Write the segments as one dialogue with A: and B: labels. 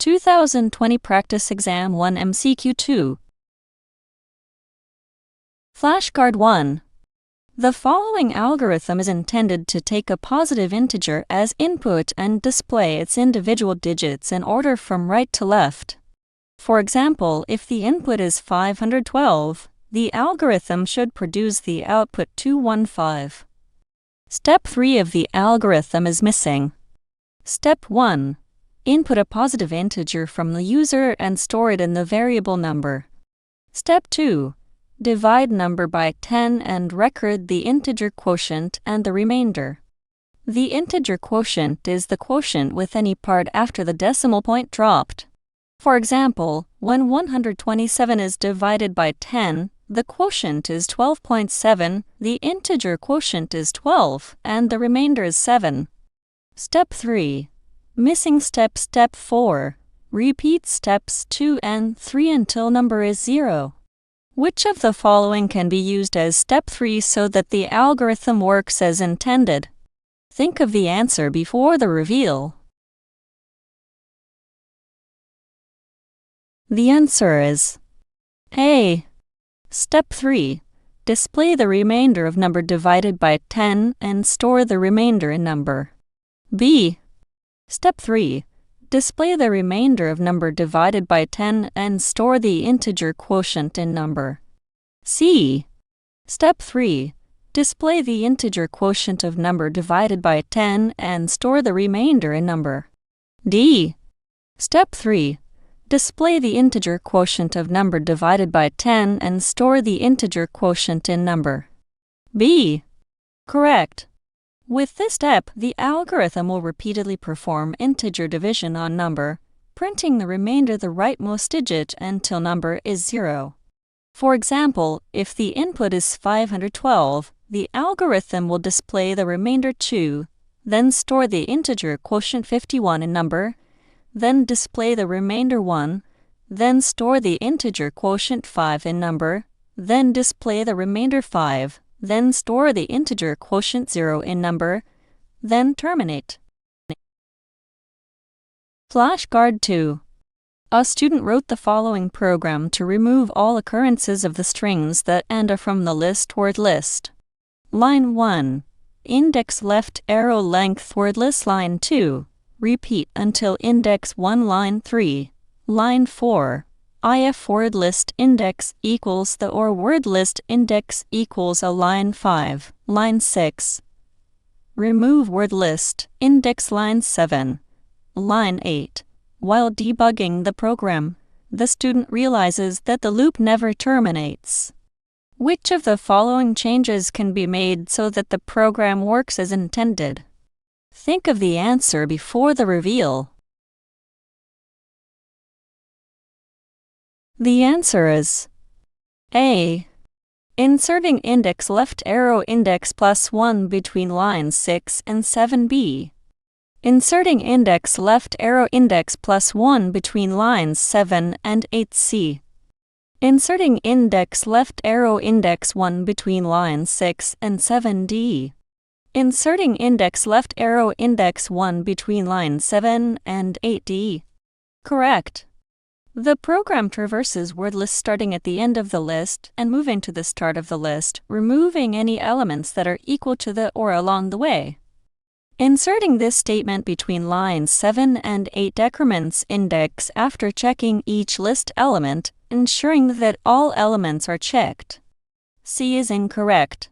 A: 2020 Practice Exam 1 MCQ 2. Flashcard 1. The following algorithm is intended to take a positive integer as input and display its individual digits in order from right to left. For example, if the input is 512, the algorithm should produce the output 215. Step 3 of the algorithm is missing. Step 1. Input a positive integer from the user and store it in the variable number. Step 2. Divide number by 10 and record the integer quotient and the remainder. The integer quotient is the quotient with any part after the decimal point dropped. For example, when 127 is divided by 10, the quotient is 12.7, the integer quotient is 12, and the remainder is 7. Step 3. Missing step 4. Repeat steps 2 and 3 until number is 0. Which of the following can be used as step 3 so that the algorithm works as intended? Think of the answer before the reveal. The answer is A. Step 3. Display the remainder of number divided by 10 and store the remainder in number. B. Step 3. Display the remainder of number divided by 10 and store the integer quotient in number. C. Step 3. Display the integer quotient of number divided by 10 and store the remainder in number. D. Step 3. Display the integer quotient of number divided by 10 and store the integer quotient in number. B. Correct. With this step, the algorithm will repeatedly perform integer division on number, printing the remainder the rightmost digit until number is 0. For example, if the input is 512, the algorithm will display the remainder 2, then store the integer quotient 51 in number, then display the remainder 1, then store the integer quotient 5 in number, then display the remainder 5, then store the integer quotient 0 in number, then terminate. Flashcard 2. A student wrote the following program to remove all occurrences of the strings that end from the list word list. Line 1. Index left arrow length word list. Line 2. Repeat until index 1. Line 3. Line 4. If word list index equals the or word list index equals a. Line 5. Line 6. Remove word list index. Line 7. Line 8. While debugging the program, the student realizes that the loop never terminates. Which of the following changes can be made so that the program works as intended? Think of the answer before the reveal. The answer is A. Inserting index left arrow index +1 between lines 6 and 7b. Inserting index left arrow index +1 between lines 7 and 8c. Inserting index left arrow index 1 between lines 6 and 7d. Inserting index left arrow index 1 between lines 7 and 8d. Correct. The program traverses word lists starting at the end of the list and moving to the start of the list, removing any elements that are equal to the or along the way. Inserting this statement between lines 7 and 8 decrements index after checking each list element, ensuring that all elements are checked. C is incorrect.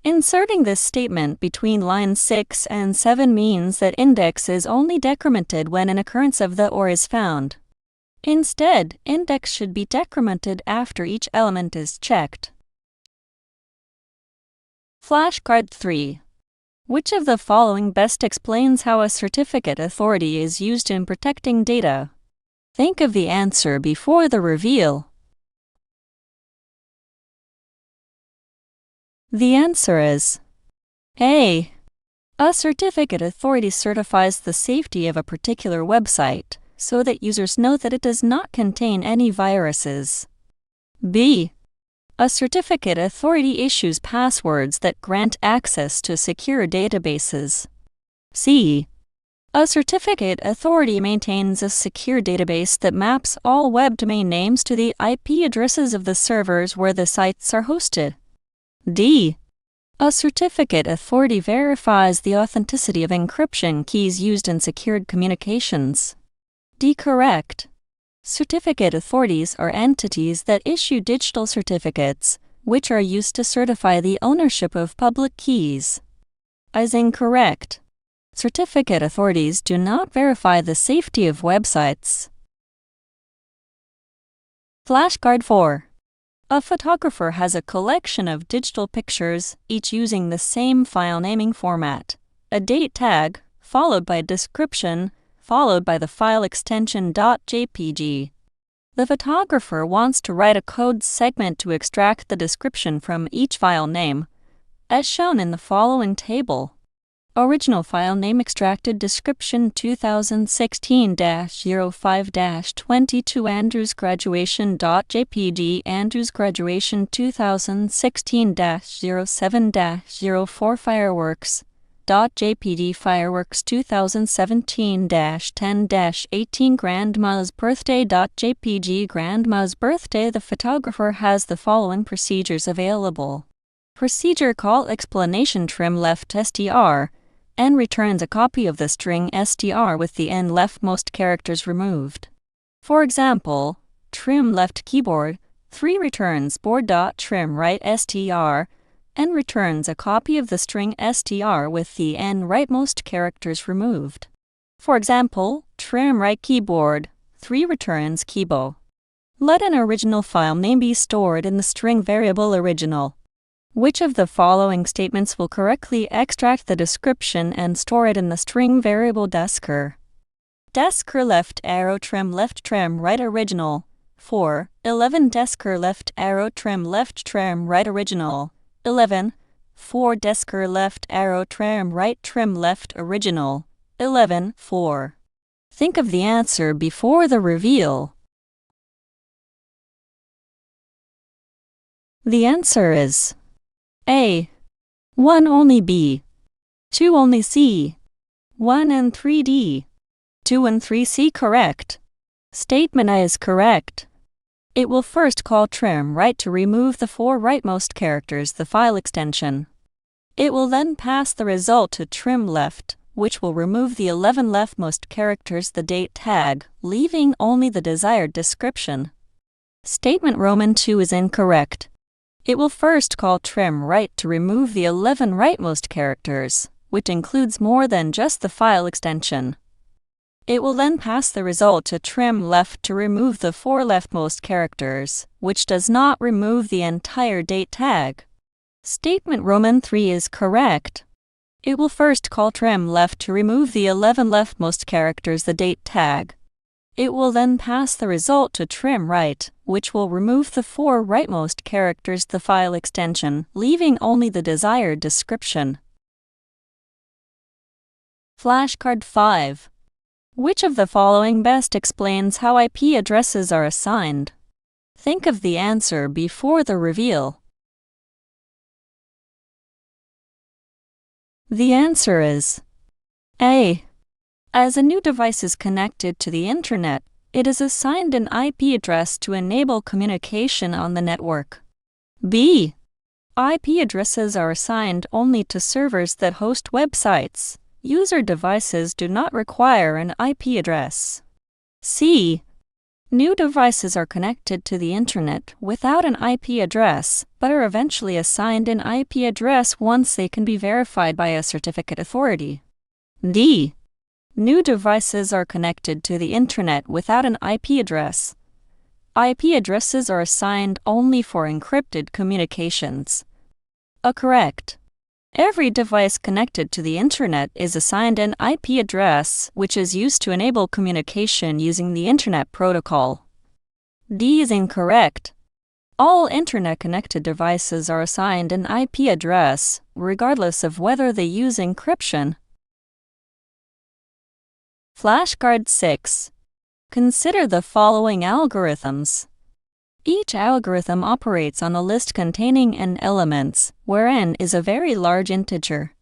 A: Inserting this statement between lines 6 and 7 means that index is only decremented when an occurrence of the or is found. Instead, index should be decremented after each element is checked. Flashcard 3. Which of the following best explains how a certificate authority is used in protecting data? Think of the answer before the reveal. The answer is A. A certificate authority certifies the safety of a particular website, so that users know that it does not contain any viruses. B. A certificate authority issues passwords that grant access to secure databases. C. A certificate authority maintains a secure database that maps all web domain names to the IP addresses of the servers where the sites are hosted. D. A certificate authority verifies the authenticity of encryption keys used in secured communications. D. Correct. Certificate authorities are entities that issue digital certificates, which are used to certify the ownership of public keys. Is incorrect. Certificate authorities do not verify the safety of websites. Flashcard 4. A photographer has a collection of digital pictures, each using the same file naming format. A date tag, followed by a description, followed by the file extension .jpg. The photographer wants to write a code segment to extract the description from each file name, as shown in the following table. Original file name extracted description 2016-05-22 Andrews graduation.jpg Andrews graduation 2016-07-04 fireworks.jpg fireworks 2017-10-18 grandma's birthday.jpg grandma's birthday. The photographer has the following procedures available. Procedure call explanation trim left str and returns a copy of the string str with the n leftmost characters removed. For example, trim left keyboard 3 returns board.trim right str and returns a copy of the string str with the n rightmost characters removed. For example, trim right keyboard 3 returns keybo. Let an original file name be stored in the string variable original. Which of the following statements will correctly extract the description and store it in the string variable desker? Desker left arrow trim right original. 4. 11 desker left arrow trim right original. 11. 4 desker left arrow trim left original. 11. 4. Think of the answer before the reveal. The answer is A. 1 only B. 2 only C. 1 and 3 D. 2 and 3 C. Correct. Statement A is correct. It will first call trim right to remove the 4 rightmost characters, the file extension. It will then pass the result to trim left, which will remove the 11 leftmost characters, the date tag, leaving only the desired description. Statement Roman 2 is incorrect. It will first call trim right to remove the 11 rightmost characters, which includes more than just the file extension. It will then pass the result to trim left to remove the 4 leftmost characters, which does not remove the entire date tag. Statement Roman 3 is correct. It will first call trim left to remove the 11 leftmost characters, the date tag. It will then pass the result to trim right, which will remove the 4 rightmost characters, the file extension, leaving only the desired description. Flashcard 5. Which of the following best explains how IP addresses are assigned? Think of the answer before the reveal. The answer is A. As a new device is connected to the Internet, it is assigned an IP address to enable communication on the network. B. IP addresses are assigned only to servers that host websites. User devices do not require an IP address. C. New devices are connected to the Internet without an IP address, but are eventually assigned an IP address once they can be verified by a certificate authority. D. New devices are connected to the Internet without an IP address. IP addresses are assigned only for encrypted communications. Correct. Every device connected to the Internet is assigned an IP address, which is used to enable communication using the Internet protocol. D is incorrect. All Internet-connected devices are assigned an IP address, regardless of whether they use encryption. Flashcard 6. Consider the following algorithms. Each algorithm operates on a list containing n elements, where n is a very large integer.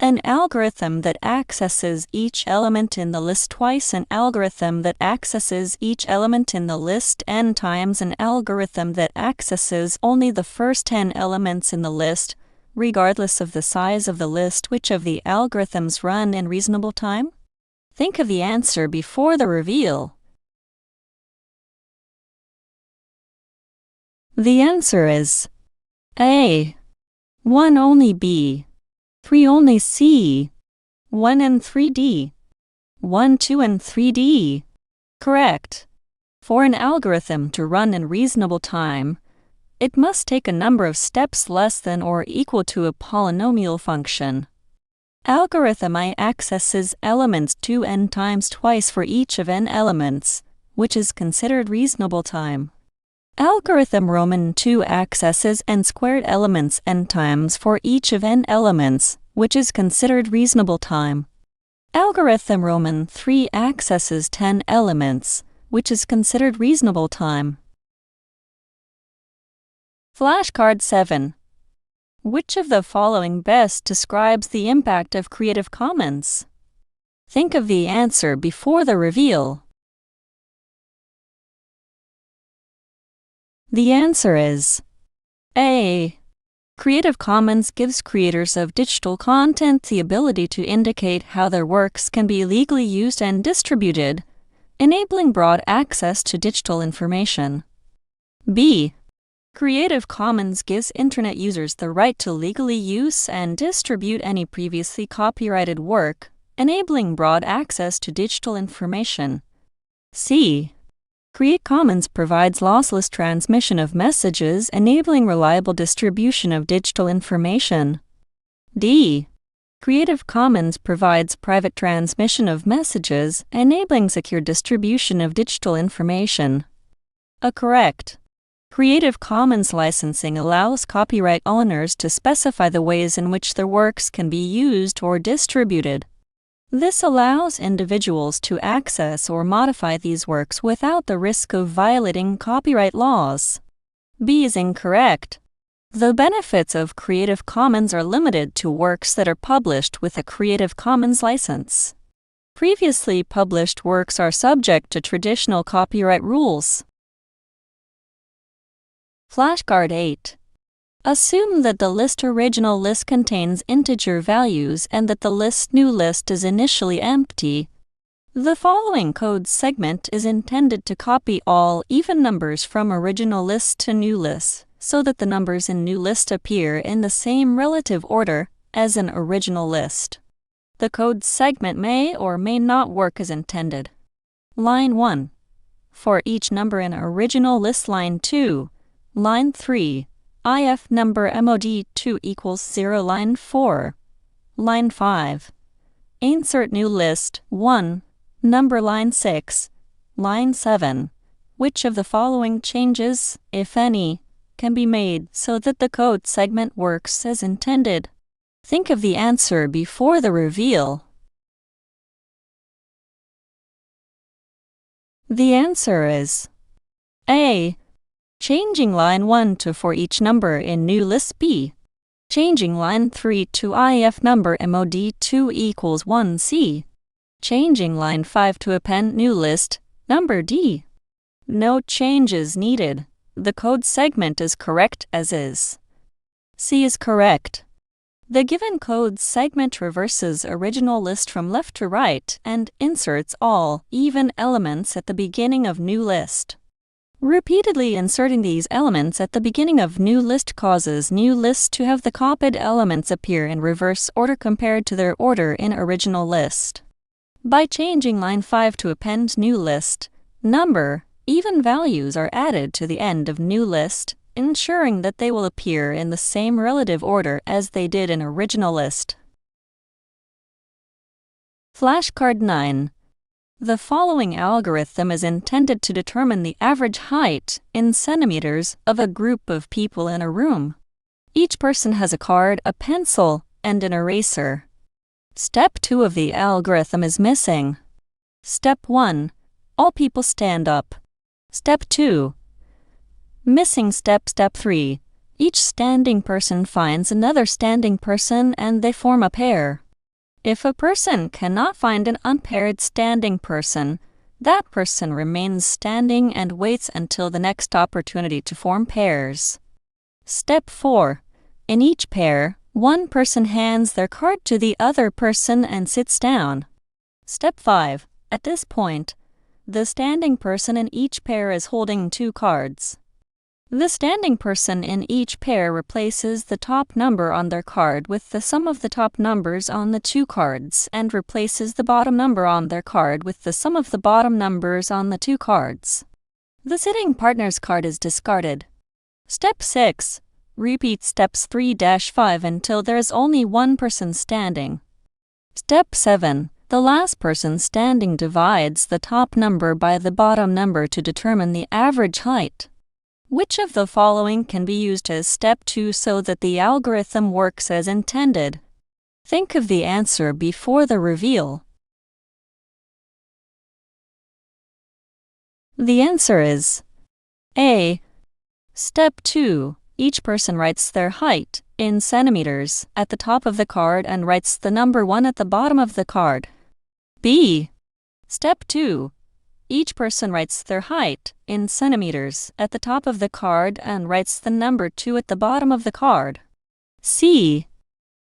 A: An algorithm that accesses each element in the list twice. An algorithm that accesses each element in the list n times. An algorithm that accesses only the first 10 elements in the list, regardless of the size of the list. Which of the algorithms run in reasonable time? Think of the answer before the reveal. The answer is A. 1 only B, 3 only C, 1 and 3D, 1, 2 and 3D. Correct. For an algorithm to run in reasonable time, it must take a number of steps less than or equal to a polynomial function. Algorithm I accesses elements 2n times twice for each of n elements, which is considered reasonable time. Algorithm Roman 2 accesses n squared elements n times for each of n elements, which is considered reasonable time. Algorithm Roman 3 accesses 10 elements, which is considered reasonable time. Flashcard 7. Which of the following best describes the impact of Creative Commons? Think of the answer before the reveal. The answer is A. Creative Commons gives creators of digital content the ability to indicate how their works can be legally used and distributed, enabling broad access to digital information. B. Creative Commons gives Internet users the right to legally use and distribute any previously copyrighted work, enabling broad access to digital information. C. Creative Commons provides lossless transmission of messages, enabling reliable distribution of digital information. D. Creative Commons provides private transmission of messages, enabling secure distribution of digital information. Correct. Creative Commons licensing allows copyright owners to specify the ways in which their works can be used or distributed. This allows individuals to access or modify these works without the risk of violating copyright laws. B is incorrect. The benefits of Creative Commons are limited to works that are published with a Creative Commons license. Previously published works are subject to traditional copyright rules. Flashcard 8. Assume that the list original list contains integer values and that the list new list is initially empty. The following code segment is intended to copy all even numbers from original list to new list, so that the numbers in new list appear in the same relative order as in original list. The code segment may or may not work as intended. Line 1. For each number in original list. Line 2. Line 3. IF number MOD2 equals 0. Line 4. Line 5. Insert new list 1. Number. Line 6. Line 7. Which of the following changes, if any, can be made so that the code segment works as intended? Think of the answer before the reveal. The answer is A. Changing line 1 to for each number in new list. B. Changing line 3 to IF number MOD2 equals 1. C. Changing line 5 to append new list number. D. No changes needed. The code segment is correct as is. C is correct. The given code segment reverses original list from left to right and inserts all even elements at the beginning of new list. Repeatedly inserting these elements at the beginning of new list causes new list to have the copied elements appear in reverse order compared to their order in original list. By changing line 5 to append new list number, even values are added to the end of new list, ensuring that they will appear in the same relative order as they did in original list. Flashcard 9. The following algorithm is intended to determine the average height, in centimeters, of a group of people in a room. Each person has a card, a pencil, and an eraser. Step 2 of the algorithm is missing. Step 1. All people stand up. Step 2. Missing step. Step 3. Each standing person finds another standing person and they form a pair. If a person cannot find an unpaired standing person, that person remains standing and waits until the next opportunity to form pairs. Step 4. In each pair, one person hands their card to the other person and sits down. Step 5. At this point, the standing person in each pair is holding 2 cards. The standing person in each pair replaces the top number on their card with the sum of the top numbers on the 2 cards and replaces the bottom number on their card with the sum of the bottom numbers on the 2 cards. The sitting partner's card is discarded. Step 6. Repeat steps 3-5 until there is only one person standing. Step 7. The last person standing divides the top number by the bottom number to determine the average height. Which of the following can be used as step 2 so that the algorithm works as intended? Think of the answer before the reveal. The answer is A. Step 2. Each person writes their height, in centimeters, at the top of the card and writes the number 1 at the bottom of the card. B. Step 2. Each person writes their height, in centimeters, at the top of the card and writes the number 2 at the bottom of the card. C.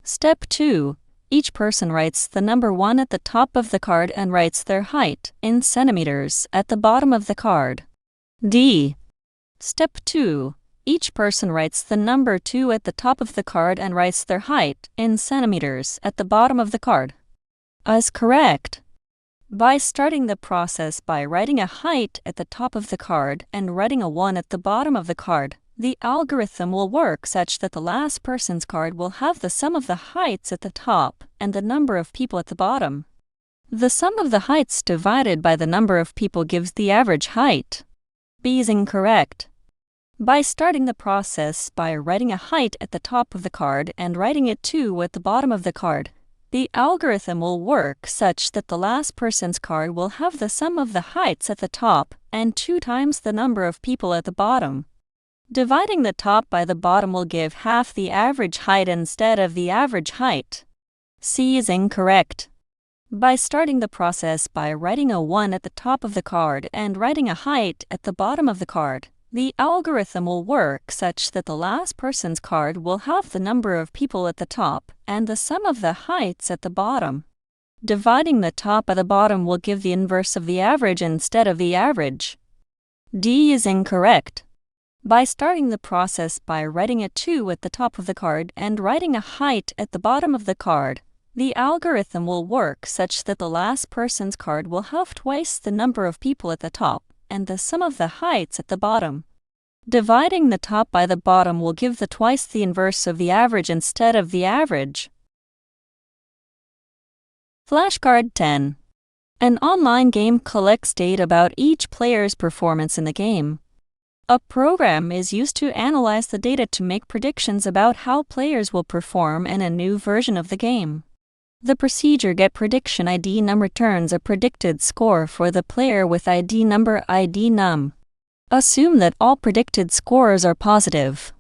A: Step 2. Each person writes the number 1 at the top of the card and writes their height, in centimeters, at the bottom of the card. D. Step 2. Each person writes the number 2 at the top of the card and writes their height, in centimeters, at the bottom of the card. As correct. By starting the process by writing a height at the top of the card and writing a 1 at the bottom of the card, the algorithm will work such that the last person's card will have the sum of the heights at the top and the number of people at the bottom. The sum of the heights divided by the number of people gives the average height. B is incorrect. By starting the process by writing a height at the top of the card and writing a 2 at the bottom of the card, the algorithm will work such that the last person's card will have the sum of the heights at the top and 2 times the number of people at the bottom. Dividing the top by the bottom will give half the average height instead of the average height. C is incorrect. By starting the process by writing a 1 at the top of the card and writing a height at the bottom of the card, the algorithm will work such that the last person's card will have the number of people at the top and the sum of the heights at the bottom. Dividing the top by the bottom will give the inverse of the average instead of the average. D is incorrect. By starting the process by writing a 2 at the top of the card and writing a height at the bottom of the card, the algorithm will work such that the last person's card will have twice the number of people at the top and the sum of the heights at the bottom. Dividing the top by the bottom will give the twice the inverse of the average instead of the average. Flashcard 10. An online game collects data about each player's performance in the game. A program is used to analyze the data to make predictions about how players will perform in a new version of the game. The procedure getPredictionID_num returns a predicted score for the player with ID number ID_num. Assume that all predicted scores are positive.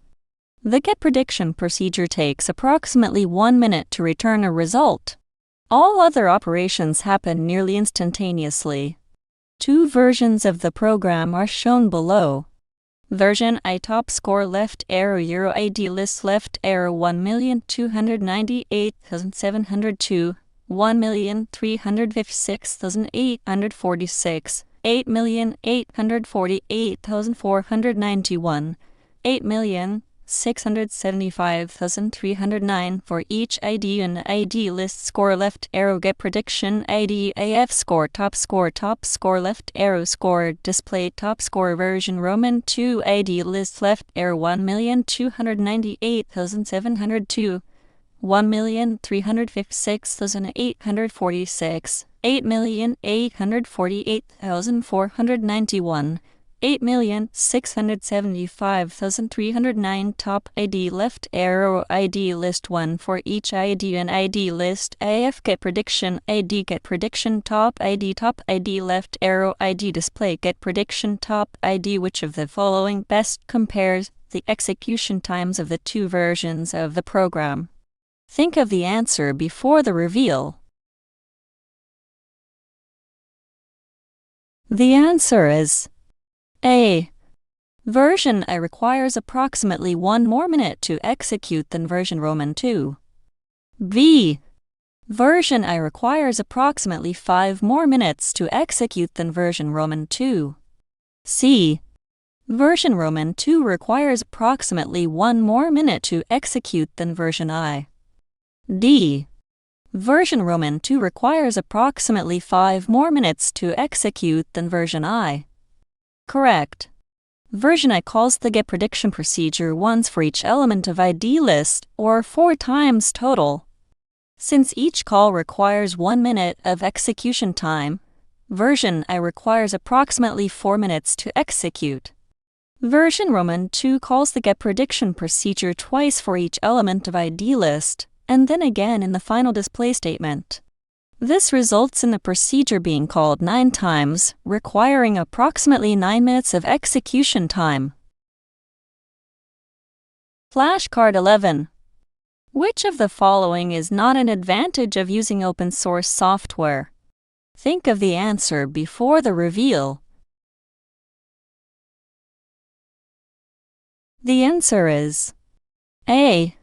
A: The getPrediction procedure takes approximately 1 minute to return a result. All other operations happen nearly instantaneously. 2 versions of the program are shown below. Version I top score left arrow Euro ID list left arrow 1,298,702, 1,356,846, 8,848,491, 8,675,309 for each ID and ID list score left arrow get prediction ID AF score top score left arrow score display top score version Roman 2 ID list left arrow 1,298,702, 1,356,846, 8,848,491, 8,675,309 top ID left arrow ID list 1 for each ID and ID list AF get prediction top ID left arrow ID display get prediction top ID. Which of the following best compares the execution times of the two versions of the program. Think of the answer before the reveal. The answer is A. Version I requires approximately 1 more minute to execute than version Roman 2. B. Version I requires approximately 5 more minutes to execute than version Roman 2. C. Version Roman 2 requires approximately 1 more minute to execute than version I. D. Version Roman 2 requires approximately 5 more minutes to execute than version I. Correct. Version I calls the get prediction procedure once for each element of ID list, or 4 times total. Since each call requires 1 minute of execution time, version I requires approximately 4 minutes to execute. Version Roman 2 calls the get prediction procedure twice for each element of ID list, and then again in the final display statement. This results in the procedure being called 9 times, requiring approximately 9 minutes of execution time. Flashcard 11. Which of the following is not an advantage of using open source software? Think of the answer before the reveal. The answer is A.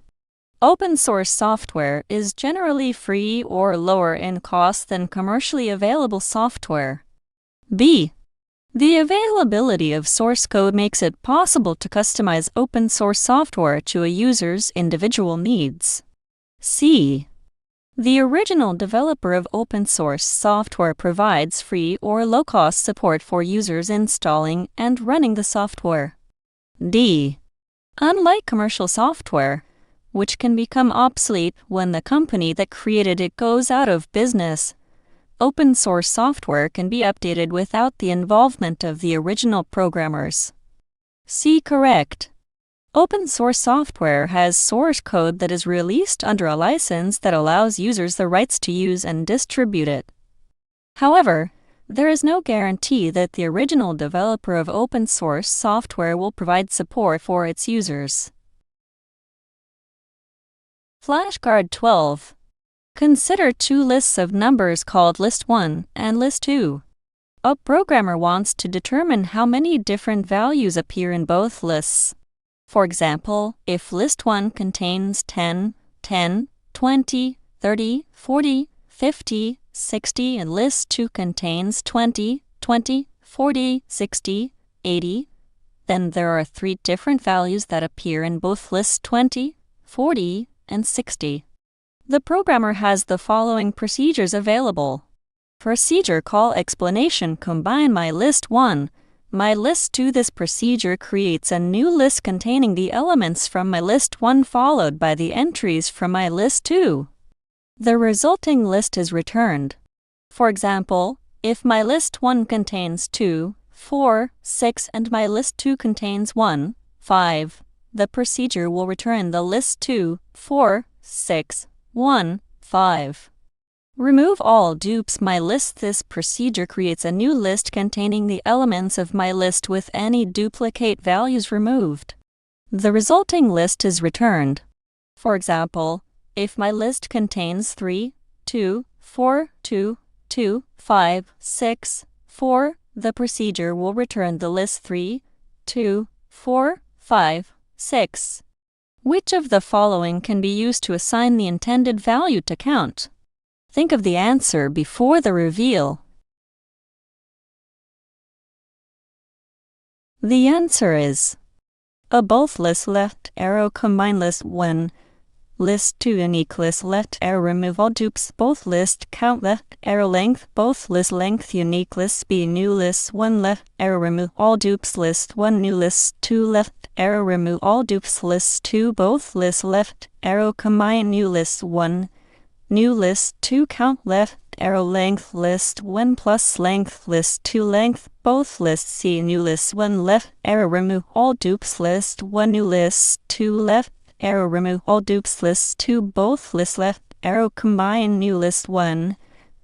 A: Open source software is generally free or lower in cost than commercially available software. B. The availability of source code makes it possible to customize open source software to a user's individual needs. C. The original developer of open source software provides free or low-cost support for users installing and running the software. D. Unlike commercial software, which can become obsolete when the company that created it goes out of business, open source software can be updated without the involvement of the original programmers. C. Correct. Open source software has source code that is released under a license that allows users the rights to use and distribute it. However, there is no guarantee that the original developer of open source software will provide support for its users. Flashcard 12. Consider 2 lists of numbers called List 1 and List 2. A programmer wants to determine how many different values appear in both lists. For example, if List 1 contains 10, 10, 20, 30, 40, 50, 60, and List 2 contains 20, 20, 40, 60, 80, then there are 3 different values that appear in both lists 20, 40, and 60. The programmer has the following procedures available. Procedure call explanation combine my list 1, my list 2. This procedure creates a new list containing the elements from my list 1 followed by the entries from my list 2. The resulting list is returned. For example, if my list 1 contains 2, 4, 6 and my list 2 contains 1, 5, the procedure will return the list 2, 4, 6, 1, 5. Remove all dupes my list. This procedure creates a new list containing the elements of my list with any duplicate values removed. The resulting list is returned. For example, if my list contains 3, 2, 4, 2, 2, 5, 6, 4, the procedure will return the list 3, 2, 4, 5, 6. Which of the following can be used to assign the intended value to count? Think of the answer before the reveal. The answer is A. Both list left arrow combine list 1, list 2 unique list left arrow remove all dupes both list count left arrow length both list length unique list B. New list 1 left arrow remove all dupes list 1 new list 2 left arrow remove all dupes list 2 both list left arrow combine new list 1 new list 2 count left arrow length list 1 plus length list 2 length both lists C. New list 1 left arrow remove all dupes list 1 new list 2 left arrow remove all dupes list 2 both list left arrow combine new list 1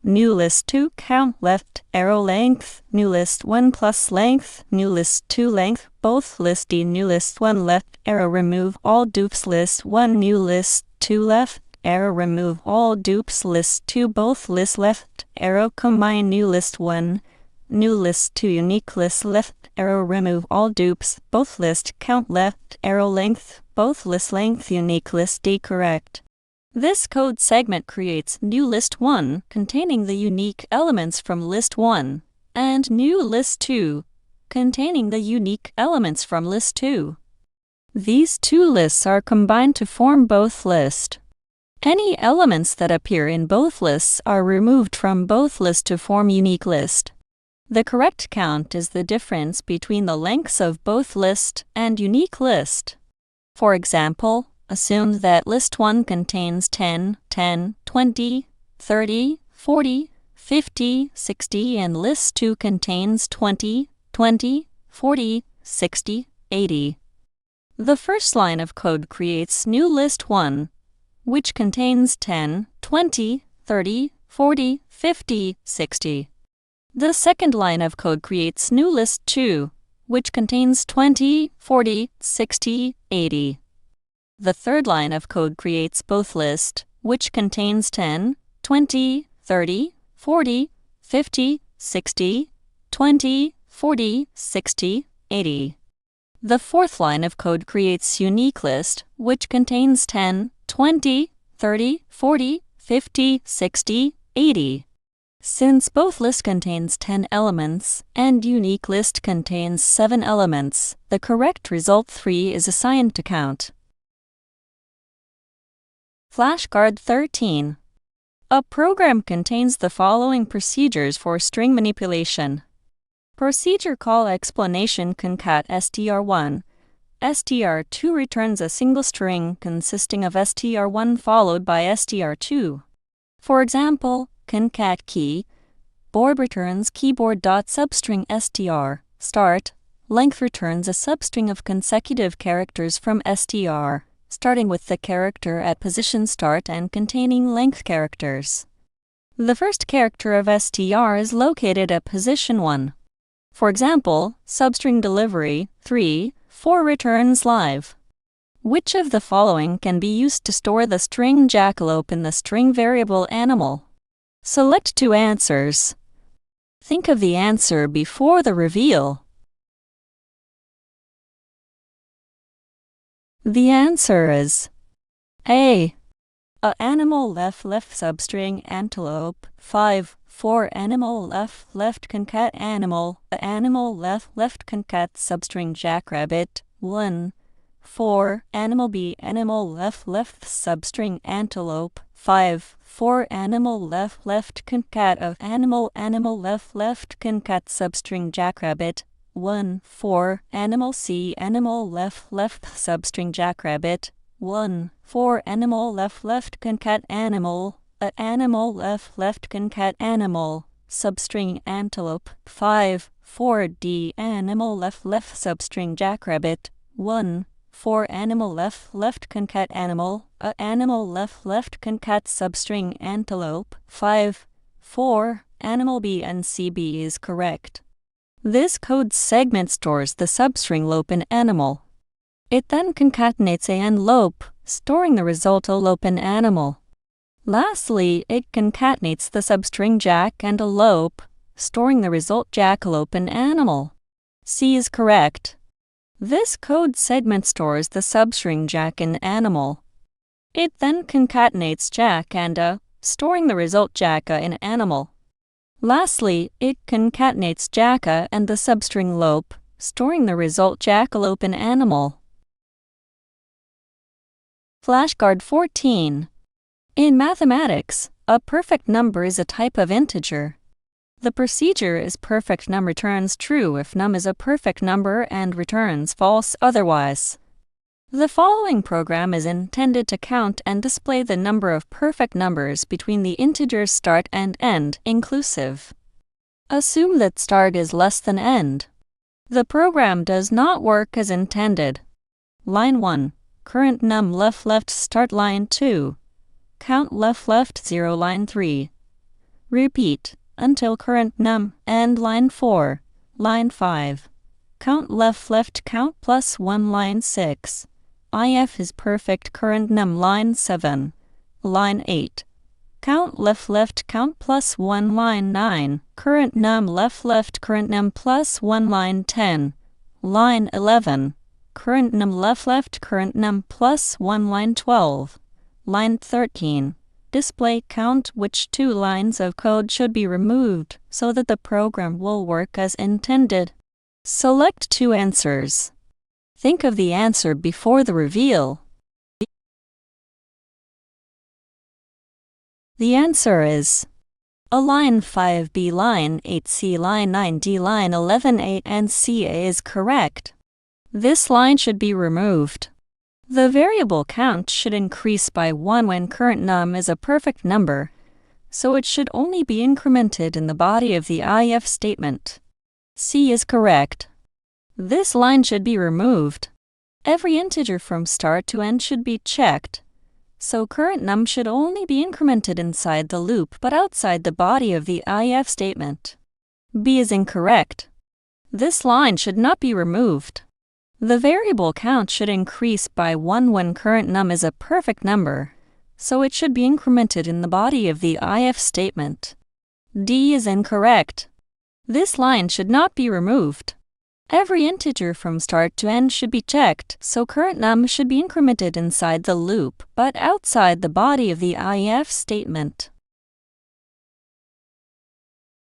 A: new list 2, count left, arrow length, new list 1 plus length, new list 2 length, both list D, new list 1 left, arrow remove all dupes, list 1 new list 2 left, arrow remove all dupes, list 2 both list left, arrow combine new list 1, new list 2 unique list left, arrow remove all dupes, both list count left, arrow length, both list length, unique list D correct. This code segment creates new list 1 containing the unique elements from list 1 and new list 2 containing the unique elements from list 2. These two lists are combined to form both list. Any elements that appear in both lists are removed from both lists to form unique list. The correct count is the difference between the lengths of both list and unique list. For example, assume that list 1 contains 10, 10, 20, 30, 40, 50, 60, and list 2 contains 20, 20, 40, 60, 80. The first line of code creates new list 1, which contains 10, 20, 30, 40, 50, 60. The second line of code creates new list 2, which contains 20, 40, 60, 80. The third line of code creates both list, which contains 10, 20, 30, 40, 50, 60, 20, 40, 60, 80. The fourth line of code creates unique list, which contains 10, 20, 30, 40, 50, 60, 80. Since both lists contains 10 elements and unique list contains 7 elements, the correct result 3 is assigned to count. Flashcard 13. A program contains the following procedures for string manipulation. Procedure call explanation concat str1. str2 returns a single string consisting of str1 followed by str2. For example, concat key, board returns keyboard.substring str, start, length returns a substring of consecutive characters from str, starting with the character at position start and containing length characters. The first character of str is located at position 1. For example, substring delivery 3, 4 returns live. Which of the following can be used to store the string jackalope in the string variable animal? Select 2 answers. Think of the answer before the reveal. The answer is A. Animal left substring antelope 5, 4 animal left concat animal, animal left concat substring jackrabbit 1, 4 animal B animal left substring antelope 5, 4 animal left concat of animal left concat substring jackrabbit 1, 4 animal C animal left substring jackrabbit 1, 4 animal left concat animal, animal left concat animal, substring antelope 5, 4 D animal left substring jackrabbit 1, 4 animal left concat animal, animal left concat substring antelope 5, 4 animal B and CB is correct. This code segment stores the substring lope in animal. It then concatenates A and lope, storing the result a lope in animal. Lastly, it concatenates the substring jack and a lope, storing the result jackalope in animal. C is correct. This code segment stores the substring jack in animal. It then concatenates jack and a, storing the result jacka in animal. Lastly, it concatenates jacka and the substring lope, storing the result jackalope in animal. Flashcard 14. In mathematics, a perfect number is a type of integer. The procedure is perfect num returns true if num is a perfect number and returns false otherwise. The following program is intended to count and display the number of perfect numbers between the integers start and end inclusive. Assume that start is less than end. The program does not work as intended. Line 1. Current num left start line 2. Count left 0 line 3. Repeat until current num. And line 4. Line 5. Count left count plus 1 line 6. If is perfect current num line 7. Line 8. Count left count plus 1 line 9. Current num left current num plus 1 line 10. Line 11. Current num left current num plus 1 line 12. Line 13. Display count which 2 lines of code should be removed so that the program will work as intended. Select 2 answers. Think of the answer before the reveal. The answer is A. Line 5B, line 8C, line 9D, line 11A, and CA is correct. This line should be removed. The variable count should increase by 1 when current num is a perfect number, so it should only be incremented in the body of the if statement. C is correct. This line should be removed. Every integer from start to end should be checked, so current num should only be incremented inside the loop but outside the body of the if statement. B is incorrect. This line should not be removed. The variable count should increase by 1 when current num is a perfect number, so it should be incremented in the body of the if statement. D is incorrect. This line should not be removed. Every integer from start to end should be checked, so current num should be incremented inside the loop but outside the body of the if statement.